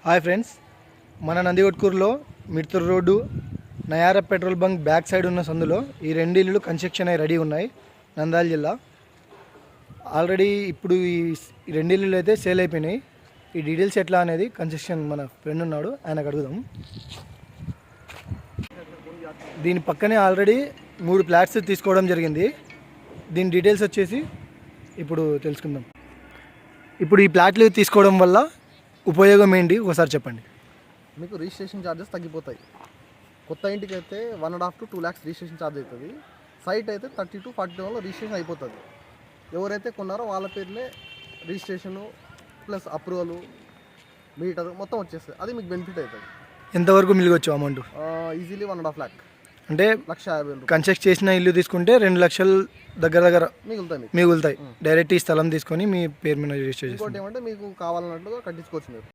Hi friends, మన నందికొట్కూరులో Midthuru road Nayara petrol bunk back side ఉన్న సందులో ఈ రెండు ఇల్లులు కన్స్ట్రక్షన్ అయి రెడీ ఉన్నాయి. నంద్యాల జిల్లా ఆల్రెడీ ఇప్పుడు ఈ రెండు ఇల్లులు అయితే సేల్ అయిపోయినాయి. ఈ డీటెయిల్స్ ఎట్లా అనేది కన్స్ట్రక్షన్ మన ఫ్రెండ్ ఉన్నాడు, ఆయనకు అడుగుదాం. దీని పక్కనే ఆల్రెడీ 3 ఫ్లాట్స్ తీసుకోవడం జరిగింది. దీని డీటెయిల్స్ వచ్చేసి ఇప్పుడు తెలుసుకుందాం. ఇప్పుడు ఈ ఫ్లాట్లు తీసుకోవడం వల్ల ఉపయోగం ఏంటి ఒకసారి చెప్పండి. మీకు రిజిస్ట్రేషన్ ఛార్జెస్ తగ్గిపోతాయి. కొత్త ఇంటికి అయితే 1.5 to 2 lakhs రిజిస్ట్రేషన్ ఛార్జ్ అవుతుంది. సైట్ అయితే 30 to 40 రిజిస్ట్రేషన్ అయిపోతుంది. ఎవరైతే కొన్నారో వాళ్ళ పేరునే రిజిస్ట్రేషను ప్లస్ అప్రూవల్ మీటర్ మొత్తం వచ్చేస్తుంది. అది మీకు బెనిఫిట్ అవుతుంది. ఎంతవరకు మిలగొచ్చు అమౌంట్? ఈజీలీ 1.5 lakh అంటే 1,50,000 కన్స్ట్రక్ట్ చేసిన ఇల్లు తీసుకుంటే 2 లక్షలు దగ్గర మిగులుతాయి. డైరెక్ట్ ఈ స్థలం తీసుకొని మీ పేరు మీద రిజిస్టర్ చేసుకోండి. ఇంకోటి ఏమంటే మీకు కావాలన్నట్టుగా కట్టించుకోవచ్చు మీరు.